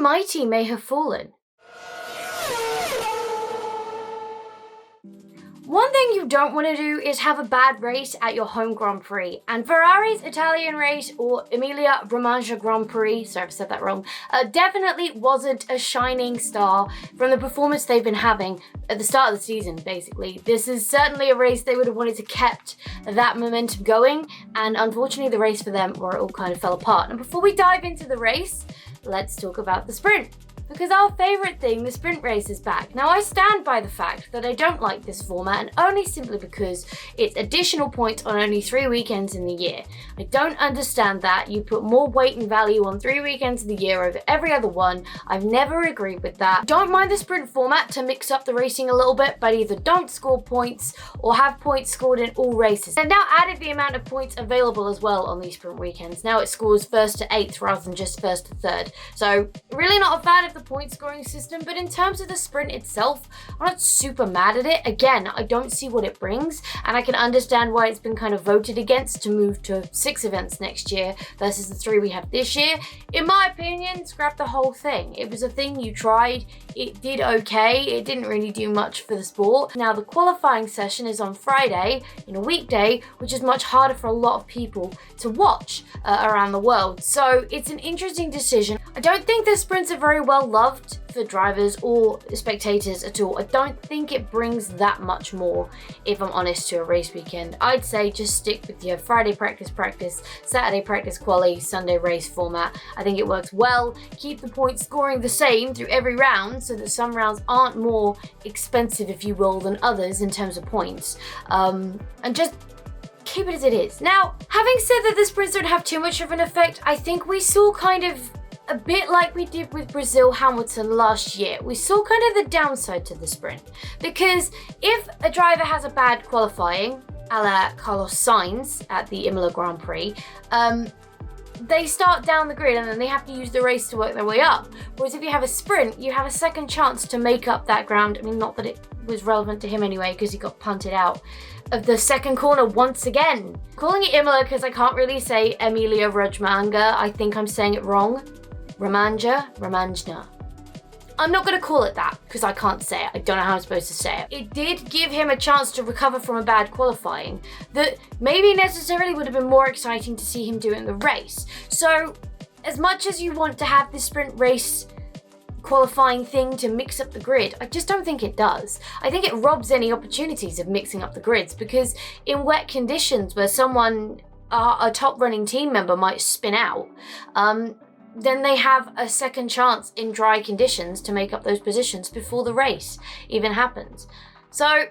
mighty may have fallen. One thing you don't want to do is have a bad race at your home Grand Prix, and Ferrari's Italian race, or Emilia Romagna Grand Prix, sorry if I said that wrong, definitely wasn't a shining star from the performance they've been having at the start of the season, basically. This is certainly a race they would have wanted to kept that momentum going, and unfortunately the race for them, where it all kind of fell apart. And before we dive into the race, let's talk about the sprint. Because our favourite thing, the sprint race, is back. Now, I stand by the fact that I don't like this format, and only simply because it's additional points on only 3 weekends in the year. I don't understand that. You put more weight and value on 3 weekends of the year over every other one. I've never agreed with that. Don't mind the sprint format to mix up the racing a little bit, but either don't score points or have points scored in all races. They've now added the amount of points available as well on these sprint weekends. Now it scores 1st to 8th rather than just 1st to 3rd. So, really not a fan of the point scoring system, but in terms of the sprint itself, I'm not super mad at it. Again, I don't see what it brings, and I can understand why it's been kind of voted against to move to 6 events next year versus the 3 we have this year. In my opinion, scrap the whole thing. It was a thing you tried, it did okay, it didn't really do much for the sport. Now the qualifying session is on Friday, in a weekday, which is much harder for a lot of people to watch around the world. So it's an interesting decision. I don't think the sprints are very well loved for drivers or spectators at all. I don't think it brings that much more, if I'm honest, to a race weekend. I'd say just stick with your Friday practice, Saturday practice quali, Sunday race format. I think it works well. Keep the points scoring the same through every round so that some rounds aren't more expensive, if you will, than others in terms of points. And just keep it as it is. Now, having said that the sprints don't have too much of an effect, I think we saw kind of a bit like we did with Brazil Hamilton last year. We saw kind of the downside to the sprint, because if a driver has a bad qualifying, a la Carlos Sainz at the Emilia Grand Prix, they start down the grid and then they have to use the race to work their way up. Whereas if you have a sprint, you have a second chance to make up that ground. I mean, not that it was relevant to him anyway, because he got punted out of the second corner once again. Calling it Emilia because I can't really say Emilia Romagna. I think I'm saying it wrong. Romagna. I'm not going to call it that because I can't say it. I don't know how I'm supposed to say it. It did give him a chance to recover from a bad qualifying that maybe necessarily would have been more exciting to see him do in the race. So as much as you want to have this sprint race qualifying thing to mix up the grid, I just don't think it does. I think it robs any opportunities of mixing up the grids, because in wet conditions where someone, a top running team member, might spin out, then they have a second chance in dry conditions to make up those positions before the race even happens. So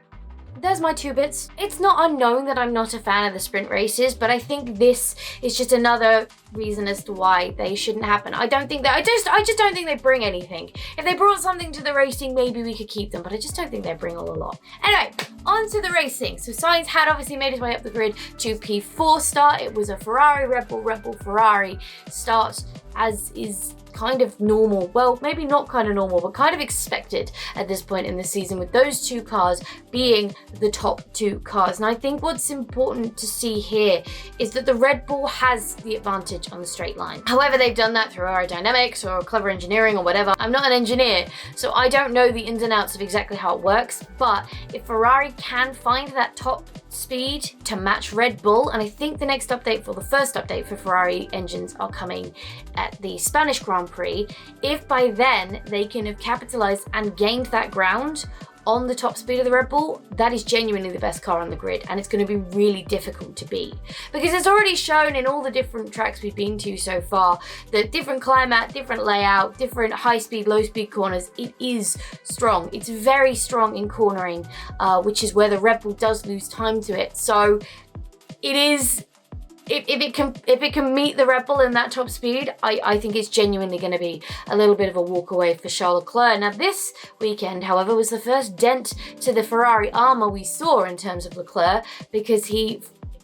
there's my 2 bits. It's not unknown that I'm not a fan of the sprint races, but I think this is just another reason as to why they shouldn't happen. I just don't think they bring anything. If they brought something to the racing, maybe we could keep them, but I just don't think they bring a lot. Anyway, on to the racing. So Sainz had obviously made his way up the grid to P4 start. It was a Ferrari, Red Bull, Ferrari start, as is kind of normal. Well, maybe not kind of normal, but kind of expected at this point in the season, with those 2 cars being the top 2 cars. And I think what's important to see here is that the Red Bull has the advantage on the straight line. However, they've done that through aerodynamics or clever engineering or whatever. I'm not an engineer, so I don't know the ins and outs of exactly how it works, but if Ferrari can find that top speed to match Red Bull, and I think the next update, for the first update for Ferrari engines, are coming at the Spanish Grand Prix. If by then they can have capitalized and gained that ground on the top speed of the Red Bull, that is genuinely the best car on the grid, and it's going to be really difficult to beat, because it's already shown in all the different tracks we've been to so far that different climate, different layout, different high speed, low speed corners, it is strong. It's very strong in cornering, which is where the Red Bull does lose time to it. So it is, if it can meet the Red Bull in that top speed, I think it's genuinely going to be a little bit of a walk away for Charles Leclerc. Now this weekend, however, was the first dent to the Ferrari armor we saw in terms of Leclerc, because he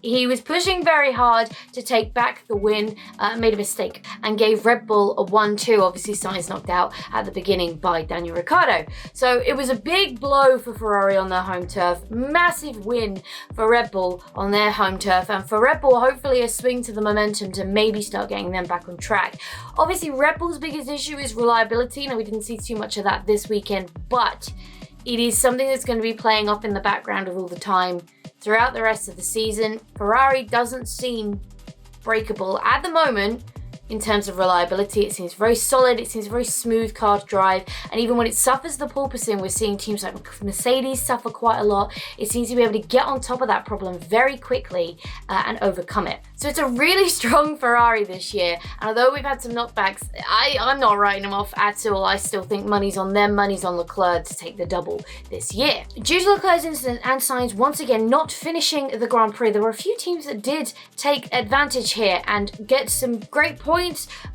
He was pushing very hard to take back the win, made a mistake, and gave Red Bull a 1-2. Obviously, Sainz knocked out at the beginning by Daniel Ricciardo. So it was a big blow for Ferrari on their home turf. Massive win for Red Bull on their home turf. And for Red Bull, hopefully a swing to the momentum to maybe start getting them back on track. Obviously, Red Bull's biggest issue is reliability. Now, we didn't see too much of that this weekend, but it is something that's going to be playing up in the background all the time throughout the rest of the season. Ferrari doesn't seem breakable at the moment in terms of reliability. It seems very solid, it seems a very smooth car to drive, and even when it suffers the porpoising, we're seeing teams like Mercedes suffer quite a lot. It seems to be able to get on top of that problem very quickly and overcome it. So it's a really strong Ferrari this year, and although we've had some knockbacks, I'm not writing them off at all. I still think money's on them, money's on Leclerc to take the double this year. Due to Leclerc's incident and Sainz once again not finishing the Grand Prix, there were a few teams that did take advantage here and get some great points.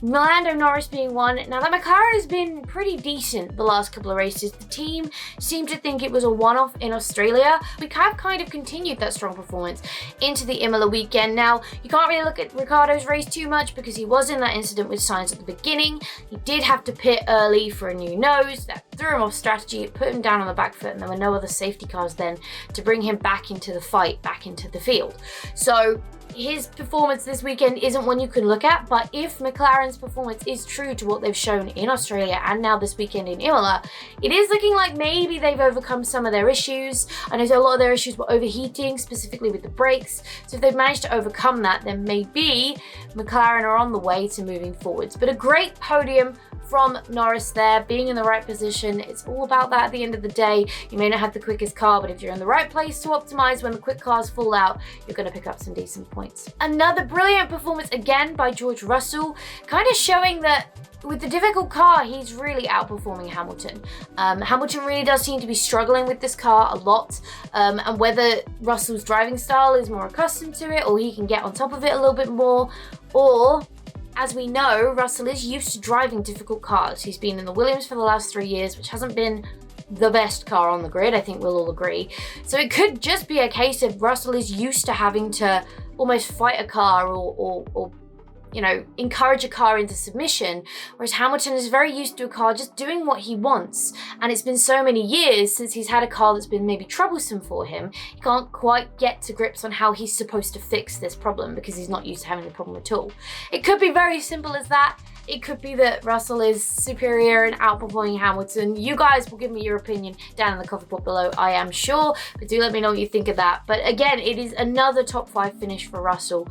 Lando Norris being one. Now, that McLaren has been pretty decent the last couple of races. The team seemed to think it was a one-off in Australia. We have kind of continued that strong performance into the Imola weekend. Now, you can't really look at Ricciardo's race too much because he was in that incident with Sainz at the beginning. He did have to pit early for a new nose. That threw him off strategy. It put him down on the back foot, and there were no other safety cars then to bring him back into the fight, back into the field. So his performance this weekend isn't one you can look at, but if McLaren's performance is true to what they've shown in Australia and now this weekend in Imola, it is looking like maybe they've overcome some of their issues. I know a lot of their issues were overheating, specifically with the brakes. So if they've managed to overcome that, then maybe McLaren are on the way to moving forwards. But a great podium from Norris there, being in the right position. It's all about that at the end of the day. You may not have the quickest car, but if you're in the right place to optimize when the quick cars fall out, you're going to pick up some decent points. Another brilliant performance again by George Russell, kind of showing that with the difficult car, he's really outperforming Hamilton. Hamilton really does seem to be struggling with this car a lot, and whether Russell's driving style is more accustomed to it, or he can get on top of it a little bit more, or as we know, Russell is used to driving difficult cars. He's been in the Williams for the last 3 years, which hasn't been the best car on the grid, I think we'll all agree. So it could just be a case of Russell is used to having to almost fight a car or you know, encourage a car into submission, whereas Hamilton is very used to a car just doing what he wants. And it's been so many years since he's had a car that's been maybe troublesome for him, he can't quite get to grips on how he's supposed to fix this problem because he's not used to having the problem at all. It could be very simple as that. It could be that Russell is superior and outperforming Hamilton. You guys will give me your opinion down in the coffee pot below, I am sure, but do let me know what you think of that. But again, it is another top 5 finish for Russell.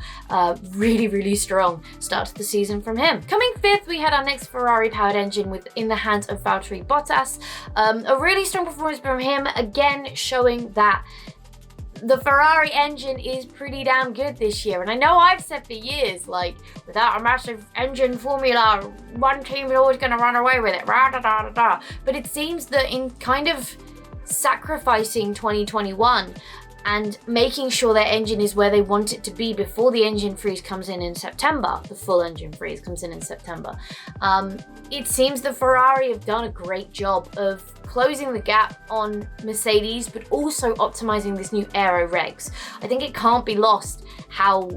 Really, really strong start to the season from him. Coming 5th, we had our next Ferrari-powered engine in the hands of Valtteri Bottas. A really strong performance from him, again showing that the Ferrari engine is pretty damn good this year. And I know I've said for years, like, without a massive engine formula, one team is always going to run away with it. Rah, da, da, da, da. But it seems that in kind of sacrificing 2021 and making sure their engine is where they want it to be before the engine freeze comes in September, the full engine freeze comes in September, it seems that Ferrari have done a great job of closing the gap on Mercedes, but also optimizing this new aero regs. I think it can't be lost how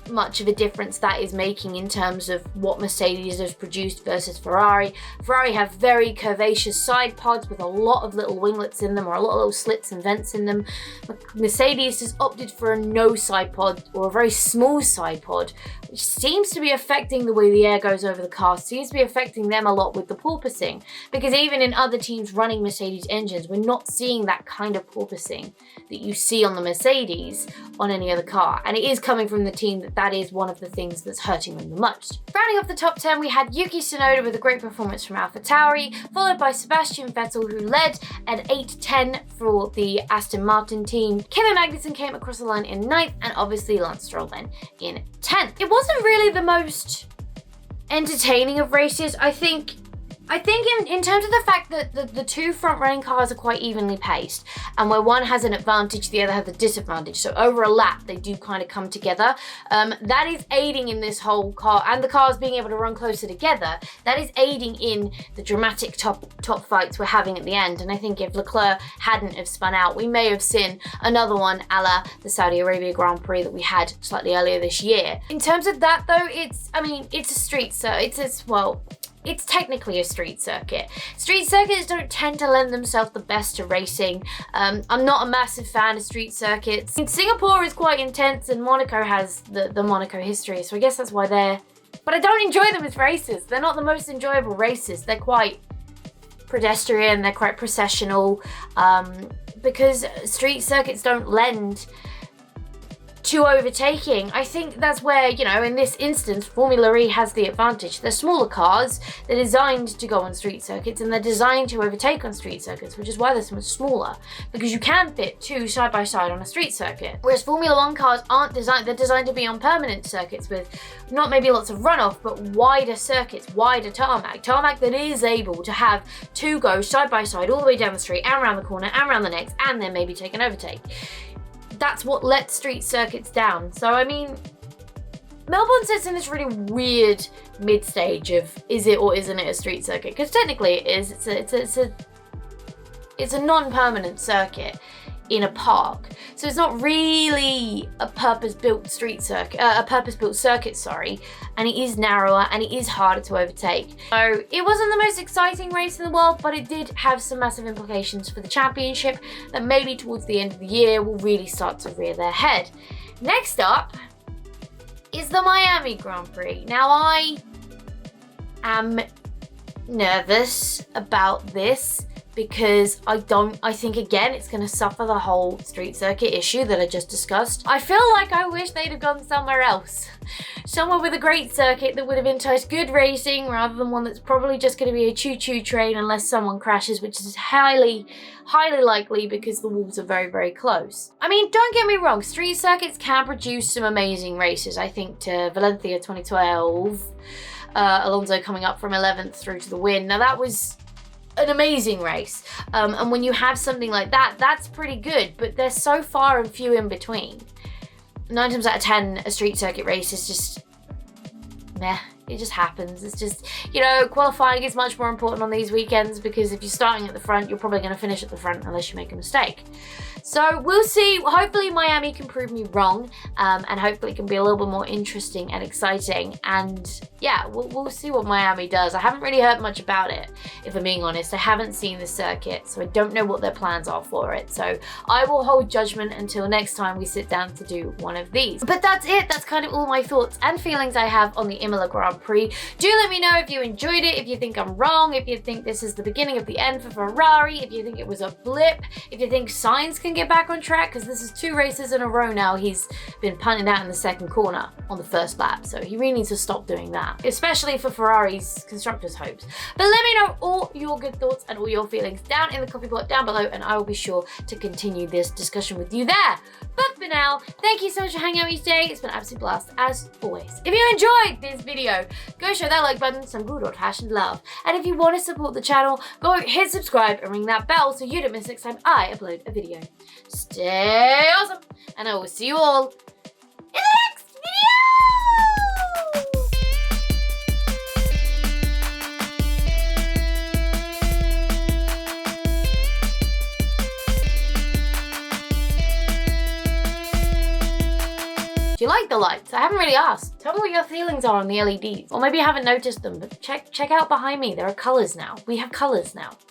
much of a difference that is making in terms of what Mercedes has produced versus Ferrari. Ferrari have very curvaceous side pods with a lot of little winglets in them, or a lot of little slits and vents in them. Mercedes has opted for a no side pod, or a very small side pod, which seems to be affecting the way the air goes over the car, seems to be affecting them a lot with the porpoising, because even in other teams running Mercedes engines, we're not seeing that kind of porpoising that you see on the Mercedes on any other car, and it is coming from the team that is one of the things that's hurting them the most. Rounding off the top 10, we had Yuki Tsunoda with a great performance from AlphaTauri, followed by Sebastian Vettel, who led at 8-10 for the Aston Martin team. Kevin Magnussen came across the line in 9th, and obviously Lance Stroll then in 10th. It wasn't really the most entertaining of races. I think I think in terms of the fact that the two front running cars are quite evenly paced, and where one has an advantage, the other has a disadvantage. So over a lap, they do kind of come together. That is aiding in this whole car, and the cars being able to run closer together. That is aiding in the dramatic top fights we're having at the end. And I think if Leclerc hadn't have spun out, we may have seen another one a la the Saudi Arabia Grand Prix that we had slightly earlier this year. In terms of that though, it's a street, so it's technically a street circuit. Street circuits don't tend to lend themselves the best to racing. I'm not a massive fan of street circuits. Singapore is quite intense, and Monaco has the Monaco history, so I guess that's why but I don't enjoy them as races. They're not the most enjoyable races. They're quite pedestrian, they're quite processional, because street circuits don't lend to overtaking. I think that's where, in this instance, Formula E has the advantage. They're smaller cars, they're designed to go on street circuits, and they're designed to overtake on street circuits, which is why they're so much smaller, because you can fit two side by side on a street circuit. Whereas Formula One cars aren't designed, they're designed to be on permanent circuits with not maybe lots of runoff, but wider circuits, wider tarmac that is able to have two go side by side all the way down the street and around the corner and around the next, and then maybe take an overtake. That's what lets street circuits down. So Melbourne sits in this really weird mid-stage of is it or isn't it a street circuit? Because technically it is. It's a non-permanent circuit in a park, so it's not really a purpose-built street circuit, and it is narrower and it is harder to overtake. So it wasn't the most exciting race in the world, but it did have some massive implications for the championship that maybe towards the end of the year will really start to rear their head. Next up is the Miami Grand Prix. Now I am nervous about this, because I think again it's going to suffer the whole street circuit issue that I just discussed. I feel like I wish they'd have gone somewhere else. Somewhere with a great circuit that would have enticed good racing rather than one that's probably just going to be a choo-choo train unless someone crashes, which is highly likely because the walls are very, very close. Don't get me wrong, street circuits can produce some amazing races. I think to Valencia 2012, Alonso coming up from 11th through to the win. Now that was an amazing race, and when you have something like that, that's pretty good, but they're so far and few in between. 9 times out of 10 a street circuit race is just meh. It just happens. It's just, qualifying is much more important on these weekends, because if you're starting at the front, you're probably going to finish at the front unless you make a mistake. So we'll see. Hopefully Miami can prove me wrong, and hopefully it can be a little bit more interesting and exciting. And yeah, we'll see what Miami does. I haven't really heard much about it, if I'm being honest. I haven't seen the circuit, so I don't know what their plans are for it. So I will hold judgment until next time we sit down to do one of these. But that's it. That's kind of all my thoughts and feelings I have on the Emilia Grand Prix. Do let me know if you enjoyed it, if you think I'm wrong, if you think this is the beginning of the end for Ferrari, if you think it was a blip, if you think Sainz can get back on track, because this is 2 races in a row now he's been punting out in the second corner on the first lap, so he really needs to stop doing that, especially for Ferrari's constructors' hopes. But let me know all your good thoughts and all your feelings down in the coffee pot down below, and I will be sure to continue this discussion with you there. But for now, thank you so much for hanging out with me today. It's been an absolute blast as always. If you enjoyed this video, go show that like button some good old-fashioned love, and if you want to support the channel, go hit subscribe and ring that bell so you don't miss next time I upload a video. Stay awesome, and I will see you all in the next video! Do you like the lights? I haven't really asked. Tell me what your feelings are on the LEDs. Or maybe you haven't noticed them, but check out behind me. There are colors now. We have colors now.